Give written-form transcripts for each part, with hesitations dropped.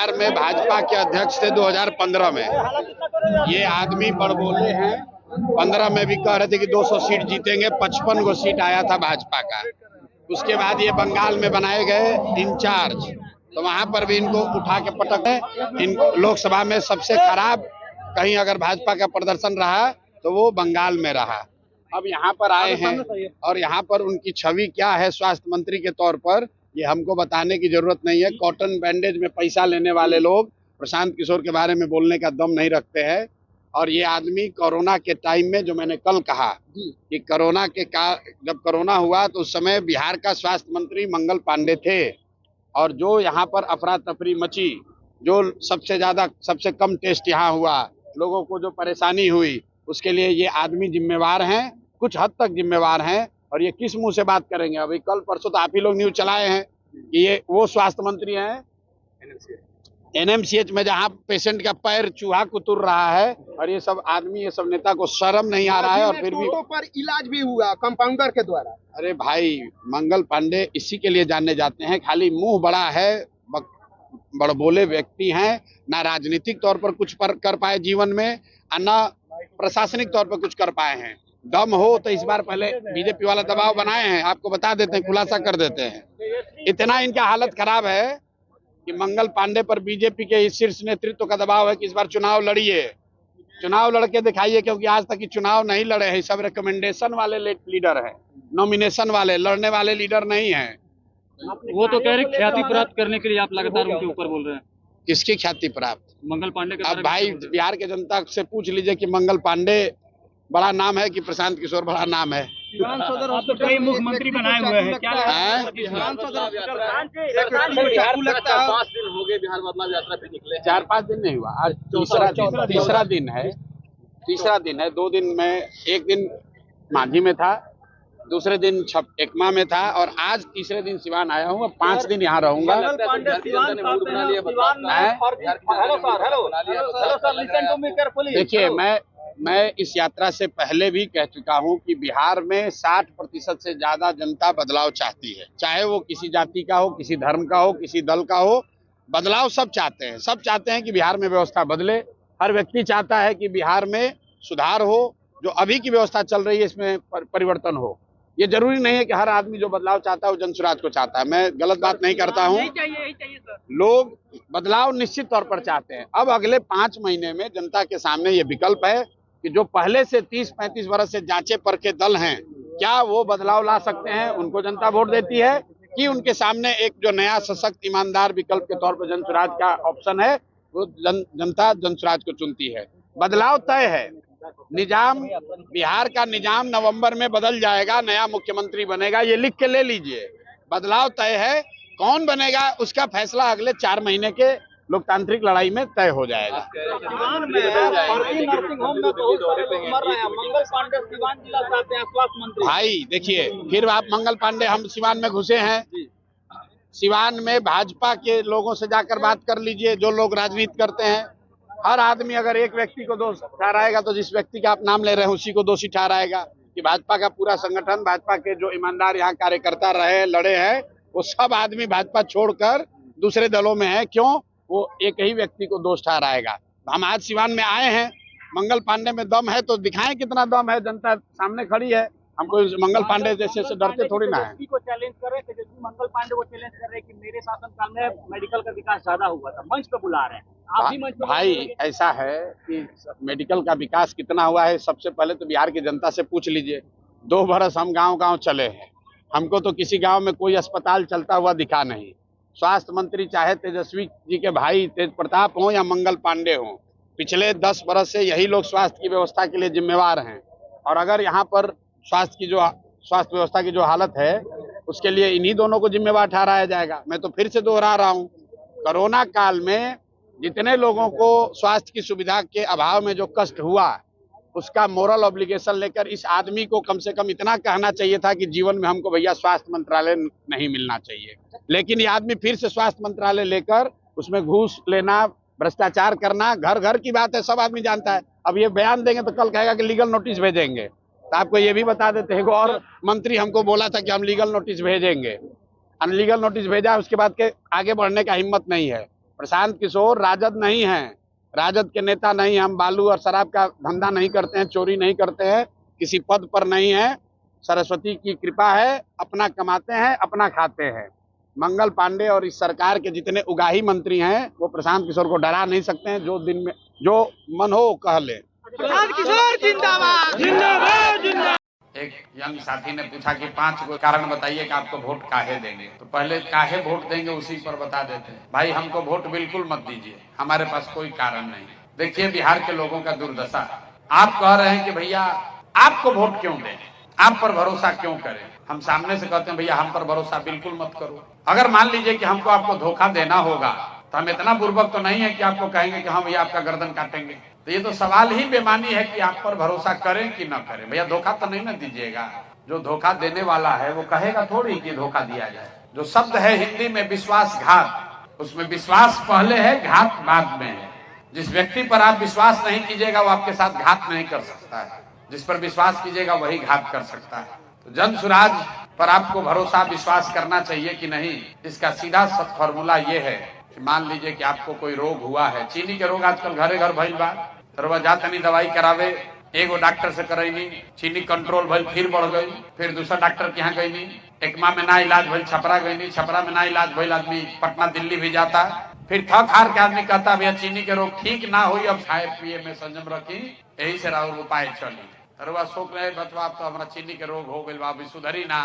बिहार में भाजपा के अध्यक्ष थे 2015 में। ये आदमी बड़बोले हैं। 15 में भी कह रहे थे कि 200 सीट जीतेंगे, 55 गो सीट आया था भाजपा का। उसके बाद ये बंगाल में बनाए गए इंचार्ज, तो वहां पर भी इनको उठा के पटक है। इन लोकसभा में सबसे खराब कहीं अगर भाजपा का प्रदर्शन रहा तो वो बंगाल में रहा। अब यहाँ पर आए हैं और यहाँ पर उनकी छवि क्या है स्वास्थ्य मंत्री के तौर पर, ये हमको बताने की जरूरत नहीं है। कॉटन बैंडेज में पैसा लेने वाले लोग प्रशांत किशोर के बारे में बोलने का दम नहीं रखते हैं। और ये आदमी कोरोना के टाइम में, जो मैंने कल कहा कि कोरोना के जब कोरोना हुआ तो उस समय बिहार का स्वास्थ्य मंत्री मंगल पांडे थे, और जो यहाँ पर अफरा तफरी मची, जो सबसे कम टेस्ट यहाँ हुआ, लोगों को जो परेशानी हुई, उसके लिए ये आदमी जिम्मेवार हैं, कुछ हद तक जिम्मेवार हैं। और ये किस मुंह से बात करेंगे? अभी कल परसों तो आप ही लोग न्यूज चलाए हैं कि ये वो स्वास्थ्य मंत्री हैं एनएमसीएच में, जहां पेशेंट का पैर चूहा कुतुर रहा है, और ये सब आदमी, ये सब नेता को शर्म नहीं आ रहा है। और फिर भी पर इलाज भी हुआ कंपाउंडर के द्वारा। अरे भाई, मंगल पांडे इसी के लिए जाने जाते हैं, खाली मुंह बड़ा है, बड़बोले व्यक्ति हैं, ना राजनीतिक तौर पर कुछ कर पाए जीवन में, ना प्रशासनिक तौर पर कुछ कर पाए हैं। दम हो तो इस बार पहले बीजेपी वाला दबाव बनाए हैं, आपको बता देते हैं, खुलासा कर देते हैं। इतना इनका हालत खराब है कि मंगल पांडे पर बीजेपी के शीर्ष नेतृत्व का दबाव है कि इस बार चुनाव लड़िए, चुनाव लड़के दिखाइए, क्योंकि आज तक चुनाव नहीं लड़े हैं। सब रिकमेंडेशन वाले लीडर हैं, नॉमिनेशन वाले, लड़ने वाले लीडर नहीं हैं। वो तो कह रहे ख्याति प्राप्त करने के लिए आप लगातार उनके ऊपर बोल रहे हैं। किसकी ख्याति प्राप्त? मंगल पांडे के। अब भाई बिहार के जनता से पूछ लीजिए कि मंगल पांडे बड़ा नाम है कि प्रशांत किशोर बड़ा नाम है। आप तो कई मुख्यमंत्री बनाए हुए हैं, क्या लगता है? 5 दिन हो गए बिहार बदलाव यात्रा पे निकले, 4-5 दिन नहीं हुआ, आज तीसरा दिन है। 2 दिन में, एक दिन मांझी में था, दूसरे दिन एकमा में था, और आज तीसरे दिन सिवान आया हूँ। 5 दिन यहाँ रहूंगा। देखिए, मैं इस यात्रा से पहले भी कह चुका हूं कि बिहार में 60% से ज्यादा जनता बदलाव चाहती है, चाहे वो किसी जाति का हो, किसी धर्म का हो, किसी दल का हो। बदलाव सब चाहते हैं, सब चाहते हैं कि बिहार में व्यवस्था बदले। हर व्यक्ति चाहता है कि बिहार में सुधार हो, जो अभी की व्यवस्था चल रही है इसमें परिवर्तन हो। ये जरूरी नहीं है कि हर आदमी जो बदलाव चाहता है वो जन सुराज को चाहता है। मैं गलत बात नहीं करता हूँ, लोग बदलाव निश्चित तौर पर चाहते हैं। अब अगले 5 महीने में जनता के सामने ये विकल्प है कि जो पहले से 30-35 वर्ष से जांचे परखे दल हैं, क्या वो बदलाव ला सकते हैं? उनको जनता वोट देती है कि उनके सामने एक जो नया सशक्त ईमानदार विकल्प के तौर पर जन सुराज का ऑप्शन है, वो जनता जन सुराज को चुनती है। बदलाव तय है। निजाम, बिहार का निजाम नवंबर में बदल जाएगा, नया मुख्यमंत्री बनेगा, ये लिख के ले लीजिए। बदलाव तय है, कौन बनेगा उसका फैसला अगले 4 महीने के लोकतांत्रिक लड़ाई में तय हो जाएगा। भाई देखिए, फिर आप मंगल पांडे, हम सिवान में घुसे हैं, सिवान में भाजपा के लोगों से जाकर बात कर लीजिए, जो लोग राजनीति करते हैं। हर आदमी अगर एक व्यक्ति को दोष ठहराएगा तो जिस व्यक्ति का आप नाम ले रहे हैं उसी को दोषी ठहराएगा। कि भाजपा का पूरा संगठन, भाजपा के जो ईमानदार यहाँ कार्यकर्ता रहे, लड़े हैं, वो सब आदमी भाजपा छोड़कर दूसरे दलों में है। क्यों? वो एक ही व्यक्ति को दोष ठहराएगा। हम आज सिवान में आए हैं, मंगल पांडे में दम है तो दिखाएं कितना दम है। जनता सामने खड़ी है, हमको मंगल पांडे जैसे से डरते थोड़ी ना है। को चैलेंज कर रहे थे, मंगल पांडे को चैलेंज कर रहे हैं कि मेरे शासनकाल में मेडिकल का विकास ज्यादा हुआ था, मंच पे बुला रहे हैं। आप भी मंच पे भाई ऐसा है कि मेडिकल का विकास कितना हुआ है, सबसे पहले तो बिहार की जनता से पूछ लीजिए। 2 बरस हम गांव चले हैं, हमको तो किसी गांव में कोई अस्पताल चलता हुआ दिखा नहीं। स्वास्थ्य मंत्री चाहे तेजस्वी जी के भाई तेज प्रताप हो या मंगल पांडे हो, पिछले 10 बरस से यही लोग स्वास्थ्य की व्यवस्था के लिए जिम्मेवार हैं। और अगर यहाँ पर स्वास्थ्य व्यवस्था की जो हालत है, उसके लिए इन्हीं दोनों को जिम्मेवार ठहराया जाएगा। मैं तो फिर से दोहरा रहा हूँ, कोरोना काल में जितने लोगों को स्वास्थ्य की सुविधा के अभाव में जो कष्ट हुआ, उसका मोरल ऑब्लिगेशन लेकर इस आदमी को कम से कम इतना कहना चाहिए था कि जीवन में हमको भैया स्वास्थ्य मंत्रालय नहीं मिलना चाहिए। लेकिन ये आदमी फिर से स्वास्थ्य मंत्रालय लेकर उसमें घूस लेना, भ्रष्टाचार करना, घर घर की बात है, सब आदमी जानता है। अब ये बयान देंगे तो कल कहेगा कि लीगल नोटिस भेजेंगे। तो आपको ये भी बता देते हैं, और मंत्री हमको बोला था कि हम लीगल नोटिस भेजेंगे, अनलीगल नोटिस भेजा, उसके बाद के आगे बढ़ने का हिम्मत नहीं है। प्रशांत किशोर राजद नहीं है, राजद के नेता नहीं। हम बालू और शराब का धंधा नहीं करते हैं, चोरी नहीं करते हैं, किसी पद पर नहीं है। सरस्वती की कृपा है, अपना कमाते हैं, अपना खाते हैं। मंगल पांडे और इस सरकार के जितने उगाही मंत्री हैं वो प्रशांत किशोर को डरा नहीं सकते हैं। जो दिन में जो मन हो कह ले। प्रशांत किशोर जिंदाबाद जिंदाबाद जिंदाबाद। एक यंग साथी ने पूछा कि 5 को कारण बताइए कि आपको वोट काहे देंगे। तो पहले काहे वोट देंगे उसी पर बता देते हैं। भाई हमको वोट बिल्कुल मत दीजिए, हमारे पास कोई कारण नहीं। देखिए बिहार के लोगों का दुर्दशा। आप कह रहे हैं कि भैया आपको वोट क्यों दें, आप पर भरोसा क्यों करें। हम सामने से कहते हैं भैया हम पर भरोसा बिल्कुल मत करो। अगर मान लीजिए कि हमको आपको धोखा देना होगा तो हम इतना बुर्बक तो नहीं है कि आपको कहेंगे कि हम भैया आपका गर्दन काटेंगे। तो ये तो सवाल ही बेमानी है कि आप पर भरोसा करें कि न करें। भैया धोखा तो नहीं ना दीजिएगा। जो धोखा देने वाला है वो कहेगा थोड़ी कि धोखा दिया जाए। जो शब्द है हिंदी में विश्वासघात, उसमें विश्वास पहले है, घात बाद में है। जिस व्यक्ति पर आप विश्वास नहीं कीजिएगा वो आपके साथ घात नहीं कर सकता है, जिस पर विश्वास कीजिएगा वही घात कर सकता है। तो जन सुराज पर आपको भरोसा विश्वास करना चाहिए कि नहीं, इसका सीधा फॉर्मूला ये है कि मान लीजिए कि आपको कोई रोग हुआ है। चीनी के रोग आजकल घरे घर भइल बा, तो जात नहीं दवाई करावे, एगो डॉक्टर से करैनी, चीनी कंट्रोल भइल, फिर बढ़ गई, फिर दूसरा डॉक्टर के यहाँ गई, एकमा में ना इलाज भइल, छपरा गई, छपरा में ना इलाज भइल, आदमी पटना दिल्ली भी जाता। फिर थक हार के आदमी कहता भैया चीनी के रोग ठीक ना हुई, अब खाए पिए में संयम रखी, यही से राहुल उपाय चली। अरे सोच रहे बचवा तो हमारा चीनी के रोग हो गई, अभी सुधरी ना,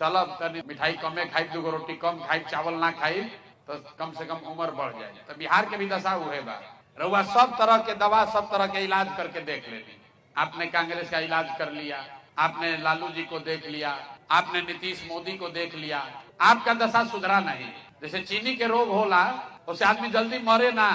चलब तनी मिठाई कमे खाई, 2 रोटी कम खाई, चावल ना खाई, तो कम से कम उम्र बढ़ जाए। तो बिहार के भी दशा हुए बा। रउआ सब तरह के दवा, सब तरह के इलाज करके देख लेनी। आपने कांग्रेस का इलाज कर लिया, आपने लालू जी को देख लिया, आपने नीतीश मोदी को देख लिया, आपका दशा सुधरा नहीं। जैसे चीनी के रोग होला उससे आदमी जल्दी मरे ना,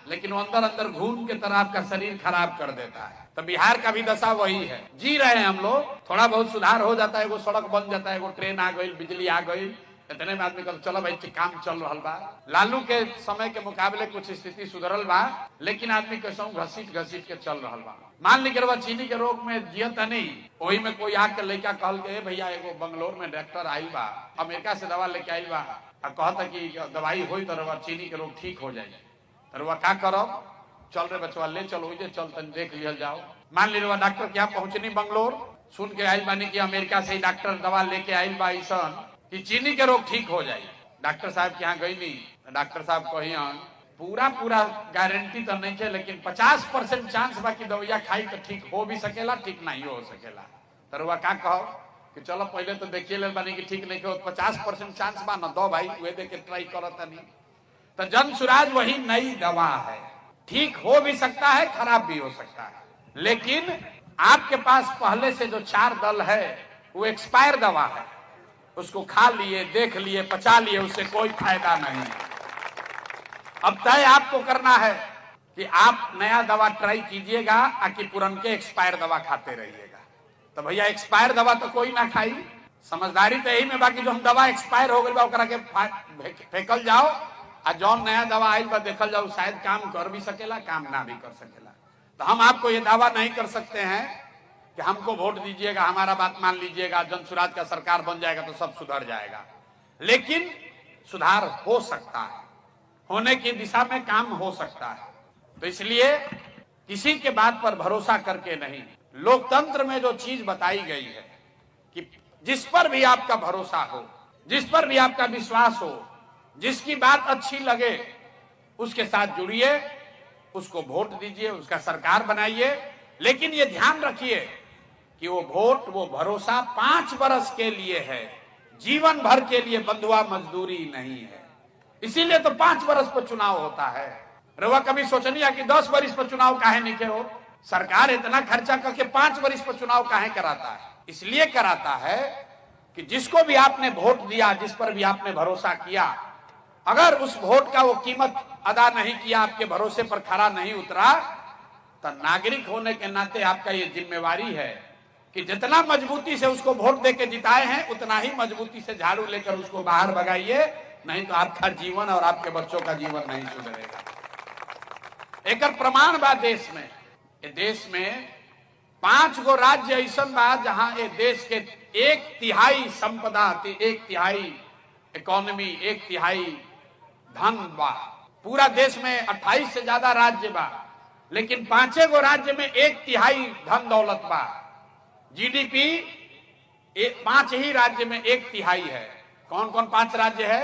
लेकिन वो अंदर अंदर घून के तरह आपका शरीर खराब कर देता है। तो बिहार का भी दशा वही है। जी रहे हैं हम लोग, थोड़ा बहुत सुधार हो जाता है, वो सड़क बन जाता है, वो ट्रेन आ गई, बिजली आ गई, इतने में आदमी कहता चलो भाई काम चल रहा बा। लालू के समय के मुकाबले कुछ स्थिति सुधरल बा, लेकिन आदमी कैसा घसीट घसीट के चल रहा बा। मान लीजिए चीनी के रोग में जियता नहीं, वही में कोई आके लड़का कहल के भैया एगो बंगलोर में डॉक्टर आई बा, अमेरिका से दवा लेके आई बा, कहता कि दवाई हुई तो चीनी के रोग ठीक हो जाए। तो क्या करो, चल रे बचवा ले चलो, चल तन देख लिया जाओ। मान लीजिए डॉक्टर क्या पहुंचनी बंगलोर, सुन के आई बानी कि अमेरिका से डॉक्टर दवा लेके आई बा ऐसन कि चीनी के रोग ठीक हो जाए। डॉक्टर साहब के यहाँ गई नहीं, डॉक्टर साहब कही पूरा गारंटी तो नहीं है, लेकिन 50% चांस बा कि दवाइया खाई तो ठीक हो भी सकेला, ठीक नहीं हो सकेला। तरुआ का कहो कि चलो पहले तो देखिए ले बानी कि ठीक नहीं हो, 50% चांस बा न दो भाई, वे देख के ट्राई करता नहीं। तो जन सुराज वही नई दवा है, ठीक हो भी सकता है, खराब भी हो सकता है, लेकिन आपके पास पहले से जो 4 दल है वो एक्सपायर दवा है, उसको खा लिए, देख लिए, पचा लिए, उससे कोई फायदा नहीं। अब तय आपको करना है कि आप नया दवा ट्राई कीजिएगा कि पुरनके एक्सपायर दवा खाते रहिएगा। तो भैया एक्सपायर दवा तो कोई ना खाई, समझदारी तो यही में बाकी जो हम दवा एक्सपायर हो गई बा के फेंकल जाओ, और जौन नया दवा आयल बा देखल जाओ शायद काम कर भी सकेला, काम ना भी कर सकेला। तो हम आपको ये दावा नहीं कर सकते हैं कि हमको वोट दीजिएगा, हमारा बात मान लीजिएगा, जन सुराज का सरकार बन जाएगा तो सब सुधर जाएगा, लेकिन सुधार हो सकता है, होने की दिशा में काम हो सकता है। तो इसलिए किसी के बात पर भरोसा करके नहीं, लोकतंत्र में जो चीज बताई गई है कि जिस पर भी आपका भरोसा हो, जिस पर भी आपका विश्वास हो, जिसकी बात अच्छी लगे उसके साथ जुड़िए, उसको वोट दीजिए, उसका सरकार बनाइए, लेकिन ये ध्यान रखिए कि वो वोट, वो भरोसा 5 वर्ष के लिए है, जीवन भर के लिए बंधुआ मजदूरी नहीं है। इसीलिए तो 5 वर्ष पर चुनाव होता है। रवा कभी सोचनिया कि 10 वर्ष पर चुनाव काहे नहीं के हो, सरकार इतना खर्चा करके 5 वर्ष पर चुनाव काहे कराता है? इसलिए कराता है कि जिसको भी आपने वोट दिया, जिस पर भी आपने भरोसा किया, अगर उस वोट का वो कीमत अदा नहीं किया, आपके भरोसे पर खरा नहीं उतरा, तो नागरिक होने के नाते आपका ये जिम्मेवारी है कि जितना मजबूती से उसको वोट देके जिताए हैं उतना ही मजबूती से झाड़ू लेकर उसको बाहर भगाइए, नहीं तो आपका जीवन और आपके बच्चों का जीवन नहीं सुधरेगा। एक प्रमाण बा देश में, ये देश में 5 गो राज्य ऐसा बा जहां ये देश के 1/3 संपदा, 1/3 इकोनॉमी, 1/3 धन बा, पूरा देश में 28 से ज्यादा राज्य बा, लेकिन 5 गो राज्य में 1/3 धन दौलत बा। जीडीपी 5 ही राज्य में 1/3 है। कौन कौन 5 राज्य है?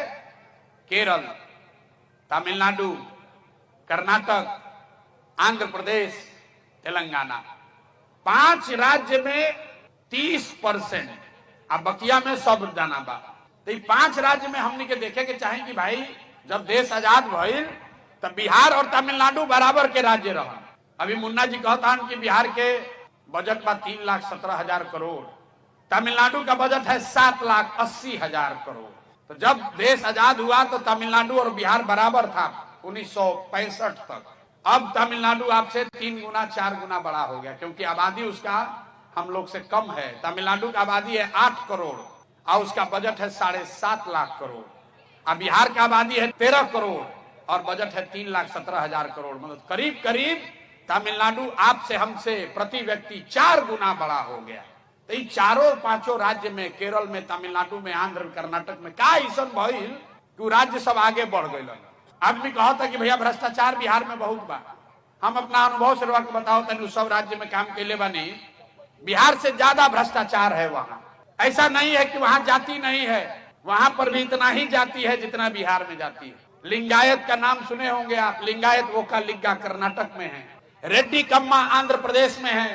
केरल, तमिलनाडु, कर्नाटक, आंध्र प्रदेश, तेलंगाना। 5 राज्य में 30%, अब बकिया में सब जाना बा। तो 5 राज्य में हमने के देखे के चाहे कि भाई जब देश आजाद भइल तब बिहार और तमिलनाडु बराबर के राज्य रहा। अभी मुन्ना जी कहता कि बिहार के बजट बा 3,17,000 करोड़, तमिलनाडु का बजट है 7,80,000 करोड़। तो जब देश आजाद हुआ तो तमिलनाडु और बिहार बराबर था 1965 तक। अब तमिलनाडु आपसे 3 गुना 4 गुना बड़ा हो गया, क्योंकि आबादी उसका हम लोग से कम है। तमिलनाडु का आबादी है 8 करोड़ और उसका बजट है 7.5 लाख करोड़। अब बिहार का आबादी है 13 करोड़ और बजट है 3,17,000 करोड़। मतलब करीब करीब तमिलनाडु आपसे हमसे प्रति व्यक्ति 4 गुना बड़ा हो गया। तो ये 4-5 राज्य में, केरल में, तमिलनाडु में, आंध्र, कर्नाटक में का ऐसा भइल कि राज्य सब आगे बढ़ गए। आदमी कहा था कि भैया भ्रष्टाचार बिहार में बहुत बा। हम अपना अनुभव से बताओ तनी सब राज्य में काम कैले बनी, बिहार से ज्यादा भ्रष्टाचार है वहां। ऐसा नहीं है कि वहां जाति नहीं है, वहां पर भी इतना ही जाति है जितना बिहार में जाति है। लिंगायत का नाम सुने होंगे आप, लिंगायत वोकालिगा कर्नाटक में है, रेड्डी कम्मा आंध्र प्रदेश में है,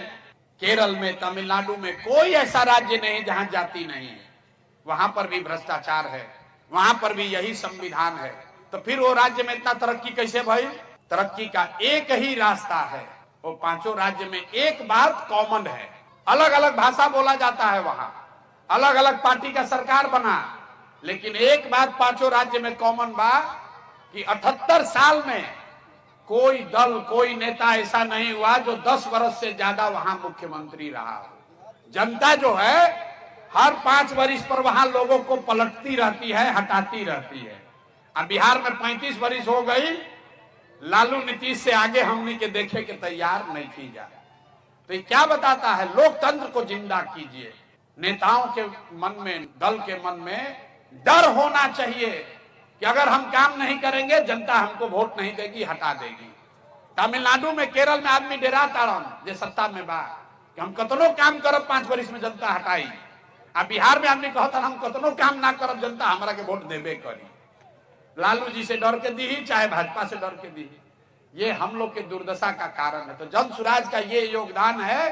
केरल में, तमिलनाडु में कोई ऐसा राज्य नहीं जहां जाति नहीं है। वहां पर भी भ्रष्टाचार है, वहां पर भी यही संविधान है। तो फिर वो राज्य में इतना तरक्की कैसे भई? तरक्की का एक ही रास्ता है, वो 5 राज्य में एक बात कॉमन है। अलग अलग भाषा बोला जाता है वहां, अलग अलग पार्टी का सरकार बना, लेकिन एक बात 5 राज्य में कॉमन बा कि 78 साल में कोई दल, कोई नेता ऐसा नहीं हुआ जो 10 वर्ष से ज्यादा वहां मुख्यमंत्री रहा। जनता जो है हर 5 वर्ष पर वहां लोगों को पलटती रहती है, हटाती रहती है। अब बिहार में 35 वर्ष हो गई, लालू नीतीश से आगे हमने के देखे के तैयार नहीं की जाए। तो ये क्या बताता है? लोकतंत्र को जिंदा कीजिए। नेताओं के मन में, दल के मन में डर होना चाहिए कि अगर हम काम नहीं करेंगे जनता हमको वोट नहीं देगी, हटा देगी। तमिलनाडु में, केरल में आदमी डेरा ताड़न जे सत्ता में बा कि हम कतनो काम करब 5 वर्ष में जनता हटाई। अब बिहार में आदमी कहता हम कतनो काम ना करब जनता हमारा के वोट देबे करी। लालू जी से डर के दी ही, चाहे भाजपा से डर के दी। ये हम लोग के दुर्दशा का कारण है। तो जन सुराज का ये योगदान है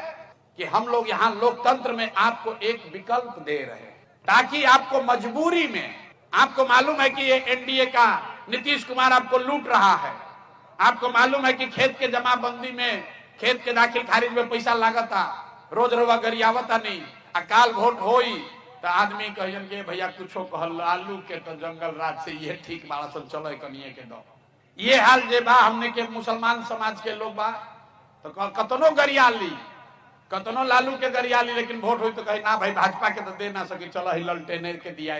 कि हम लोग यहाँ लोकतंत्र में आपको एक विकल्प दे रहे हैं, ताकि आपको मजबूरी में, आपको मालूम है कि ये एनडीए का नीतीश कुमार आपको लूट रहा है, आपको मालूम है कि खेत के जमाबंदी में, खेत के दाखिल खारिज में पैसा लागता, रोज रोवा गरियावता नहीं, अकाल वोट होई तो आदमी कहियन के भैया कुछो कहल, लालू के तो जंगल राज से ये ठीक बाड़ा सब चलो कनिए के दो। ये हाल जे बा हमने के मुसलमान समाज के लोग बा तो कतनो गरियाली, कतनो लालू के गरियाली, लेकिन वोट हुई तो कहे ना भाई भाजपा के तो दे ना सके, चलो हिलल टेने के दिया।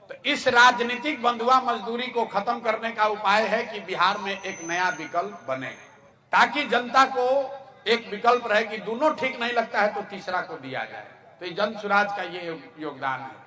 तो इस राजनीतिक बंधुआ मजदूरी को खत्म करने का उपाय है कि बिहार में एक नया विकल्प बने, ताकि जनता को एक विकल्प रहे कि दोनों ठीक नहीं लगता है तो तीसरा को दिया जाए। तो जन सुराज का ये योगदान है।